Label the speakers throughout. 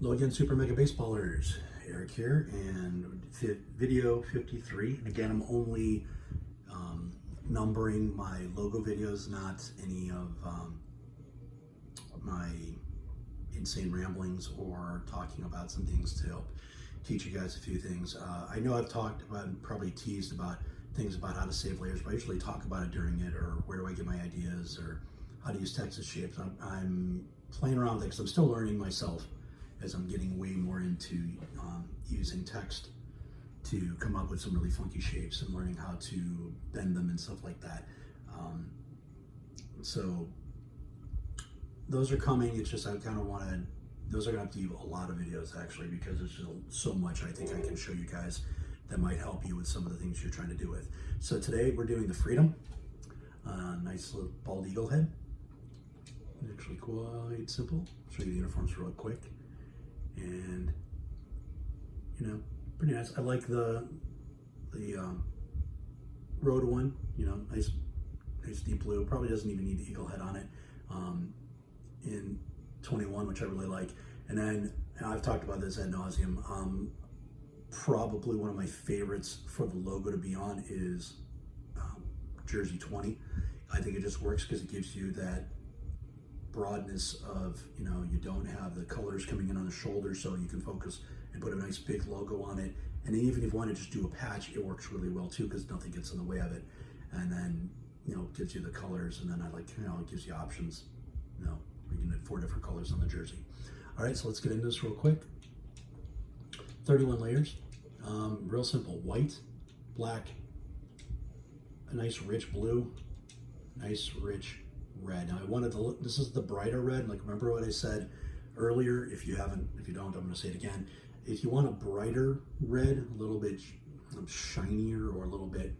Speaker 1: Hello again, Super Mega Baseballers. Eric here, and video 53. And again, I'm only numbering my logo videos, not any of my insane ramblings or talking about some things to help teach you guys a few things. I know I've talked about and probably teased about things about how to save layers, but I usually talk about it during it, or where do I get my ideas, or how to use Texas shapes. I'm playing around with it because I'm still learning myself as I'm getting way more into using text to come up with some really funky shapes and learning how to bend them and stuff like that. So those are coming. It's just I kind of wanted, those are going to have to be a lot of videos actually, because there's just so much I think I can show you guys that might help you with some of the things you're trying to do with. So today we're doing the Freedom. Nice little bald eagle head. Actually quite simple. I'll show you the uniforms real quick. And you know, pretty nice. I like the road one, you know, nice deep blue. Probably doesn't even need the eagle head on it in 21, which I really like. And then, and I've talked about this ad nauseum, probably one of my favorites for the logo to be on is jersey 20. I think it just works because it gives you that broadness of, you know, you don't have the colors coming in on the shoulder, so you can focus and put a nice big logo on it. And then even if you want to just do a patch, it works really well too, because nothing gets in the way of it. And then, you know, it gives you the colors, and then I like, you know, it gives you options. You know, we can have 4 different colors on the jersey. All right, so let's get into this real quick. 31 layers, real simple: white, black, a nice rich blue, nice rich red. Now I wanted to look, this is the brighter red. Like, remember what I said earlier? If you don't, I'm going to say it again. If you want a brighter red, a little bit shinier, or a little bit,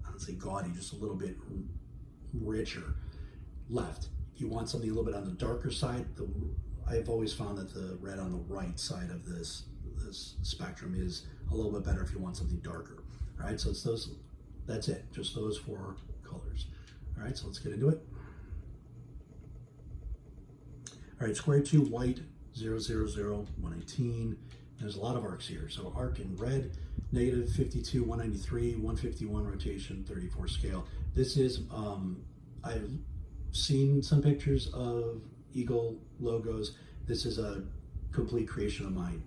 Speaker 1: I don't say gaudy, just a little bit richer, left. If you want something a little bit on the darker side, I've always found that the red on the right side of this spectrum is a little bit better if you want something darker. All right, so it's those, that's it, just those 4 colors. All right, so let's get into it. All right, square 2, white, 0, 0, 0, 119. There's a lot of arcs here. So arc in red, negative 52, 193, 151 rotation, 34 scale. This is, I've seen some pictures of Eagle logos. This is a complete creation of mine.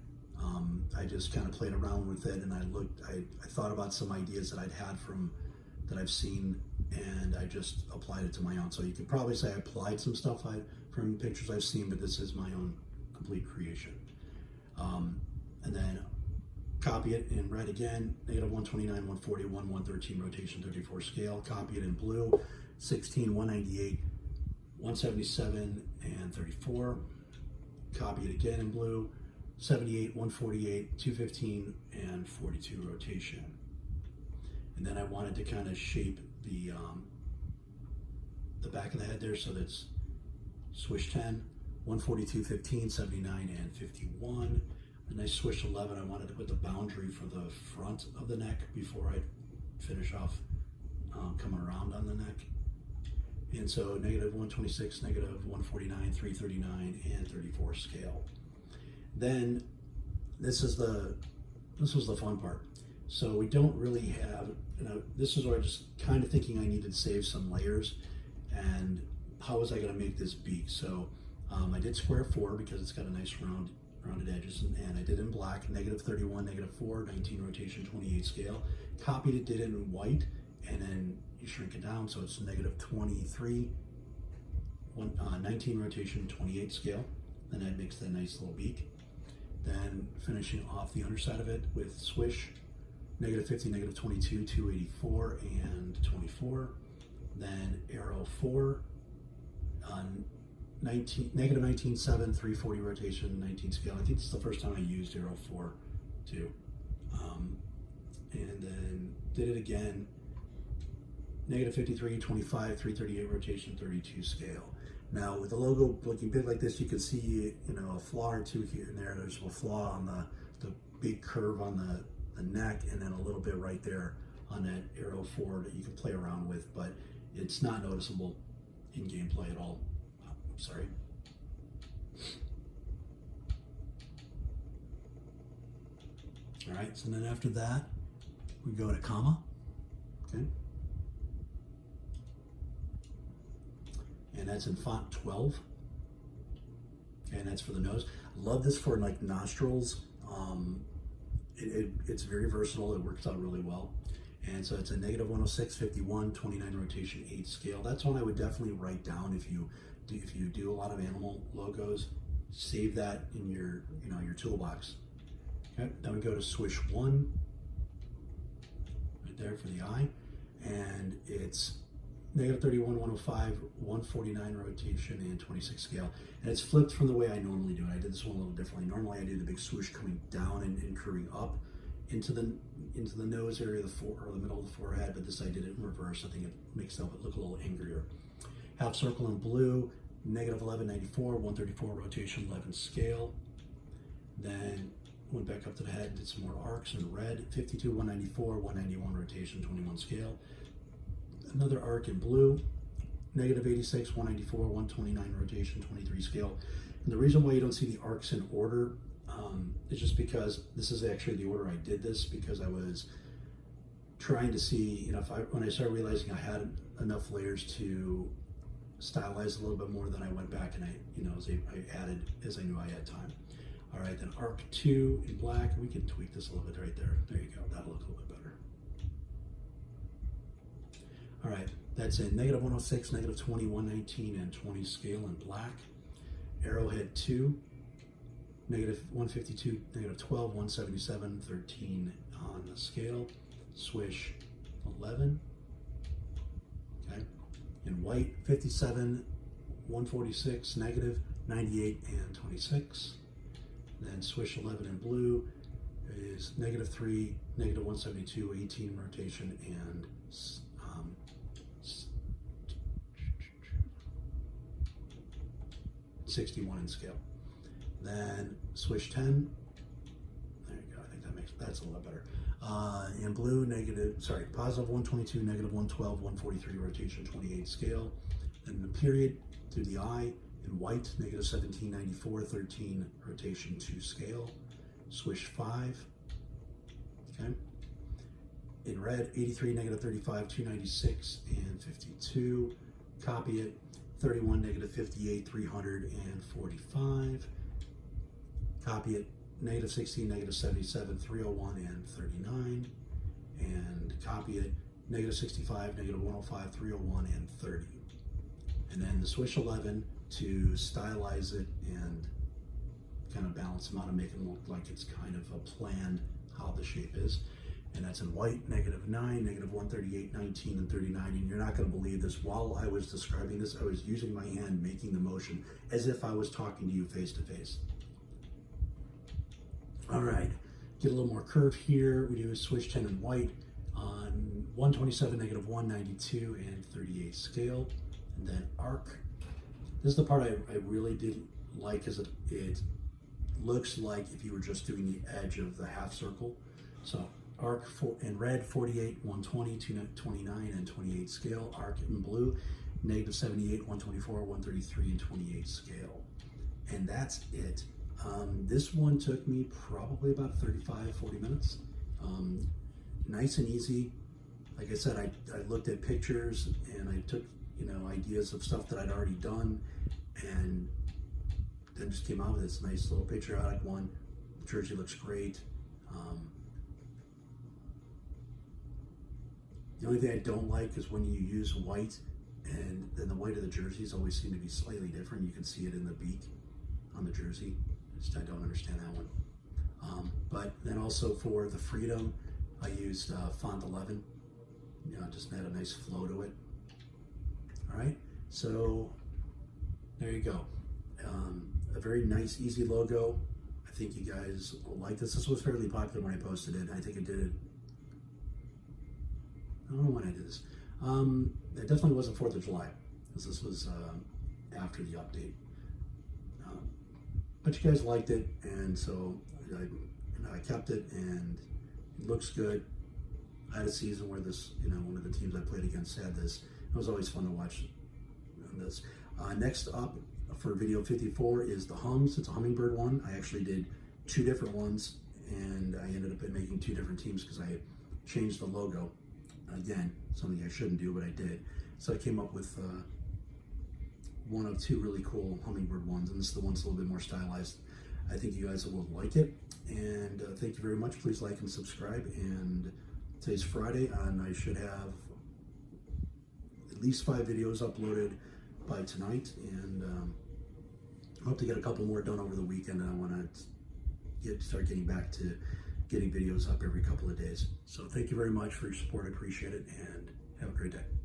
Speaker 1: I just kind of played around with it, and I thought about some ideas that I'd had that I've seen, and I just applied it to my own. So you could probably say I applied some stuff from pictures I've seen, but this is my own complete creation. And then copy it in red again, negative 129, 141, 113 rotation, 34 scale. Copy it in blue, 16, 198, 177, and 34. Copy it again in blue, 78, 148, 215, and 42 rotation. And then I wanted to kind of shape the back of the head there, so that's swish 10, 142, 15, 79, and 51. A nice swish 11. I wanted to put the boundary for the front of the neck before I finish off coming around on the neck. And so negative 126, negative 149, 339, and 34 scale. Then this was the fun part. So we don't really have, you know, this is where I just kind of thinking I needed to save some layers, and how was I going to make this beak? So I did square 4 because it's got a nice rounded edges, and I did in black, negative 31, negative 4, 19 rotation, 28 scale. Copied it, did it in white, and then you shrink it down, so it's negative 23, 19 rotation, 28 scale. Then that makes that nice little beak. Then finishing off the underside of it with swish, negative 50, negative 22, 284, and 24. Then arrow 4, negative 19, 7, 340 rotation, 19 scale. I think this is the first time I used arrow 4 too. And then did it again, negative 53, 25, 338 rotation, 32 scale. Now with the logo looking big like this, you can see, you know, a flaw or two here and there. There's a flaw on the big curve on the neck, and then a little bit right there on that arrow 4 that you can play around with, but it's not noticeable in gameplay at all. Sorry. All right, so then after that, we go to comma, okay? And that's in font 12. Okay, and that's for the nose. Love this for like nostrils. It's very versatile. It works out really well. And so it's a -106, 51, 29 rotation, 8 scale. That's one I would definitely write down if you do a lot of animal logos. Save that in your your toolbox. Okay, then we go to swish 1, right there for the eye, and it's -31, 105, 149 rotation, and 26 scale. And it's flipped from the way I normally do it. I did this one a little differently. Normally I do the big swoosh coming down and curving up into the nose area of or the middle of the forehead, but this I did it in reverse. I think it makes it look a little angrier. Half circle in blue, -11, 94, 134 rotation, 11 scale. Then went back up to the head, did some more arcs in red, 52, 194, 191 rotation, 21 scale. Another arc in blue, -86, 194, 129 rotation, 23 scale. And the reason why you don't see the arcs in order is just because this is actually the order I did this, because I was trying to see, when I started realizing I had enough layers to stylize a little bit more, then I went back and I added as I knew I had time. All right, then arc 2 in black. We can tweak this a little bit right there. There you go. That'll look a little bit better. All right, that's in -106, -20, 119, and 20 scale in black. Arrowhead 2, -152, -12, 177, 13 on the scale. Swish 11. Okay, in white, 57, 146, -98, and 26. Then swish 11 in blue is -3, -172, 18 rotation, and 61 in scale. Then swish 10. There you go. I think that's a little better. In blue, positive 122, -112, 143 rotation, 28 scale. Then the period through the eye. In white, -17, 94, 13 rotation, 2 scale. Swish 5. Okay. In red, 83, -35, 296, and 52. Copy it. 31, -58, 345. Copy it. -16, -77, 301, and 39. And copy it. -65, -105, 301, and 30. And then the swish 11 to stylize it and kind of balance them out and make them look like it's kind of a planned how the shape is. And that's in white, -9, -138, 19, and 39. And you're not going to believe this. While I was describing this, I was using my hand, making the motion as if I was talking to you face to face. All right, get a little more curve here. We do a swish 10 in white on 127, -192, and 38 scale. And then arc. This is the part I really did like, because it looks like if you were just doing the edge of the half circle. So arc in red, 48, 120, 229, and 28 scale. Arc in blue, -78, 124, 133, and 28 scale. And that's it. This one took me probably about 35, 40 minutes. Nice and easy. Like I said, I looked at pictures and I took ideas of stuff that I'd already done, and then just came out with this nice little patriotic one. The jersey looks great. The only thing I don't like is when you use white, and then the white of the jerseys always seem to be slightly different. You can see it in the beak on the jersey. I don't understand that one. But then also for the Freedom, I used font 11. Just add a nice flow to it. All right, so there you go. A very nice, easy logo. I think you guys will like this. This was fairly popular when I posted it. I think it did. I don't know when I did this. It definitely wasn't 4th of July, because this was after the update. But you guys liked it, and so I kept it, and it looks good. I had a season where this, one of the teams I played against had this. It was always fun to watch this. Next up for video 54 is the Hums. It's a Hummingbird one. I actually did 2 different ones and I ended up making 2 different teams because I changed the logo. Again, something I shouldn't do, but I did. So I came up with one of 2 really cool Hummingbird ones, and this is the one that's a little bit more stylized. I think you guys will like it, and thank you very much. Please like and subscribe, and today's Friday, and I should have at least 5 videos uploaded by tonight, and I hope to get a couple more done over the weekend, and I want to start getting back to getting videos up every couple of days. So thank you very much for your support. I appreciate it, and have a great day.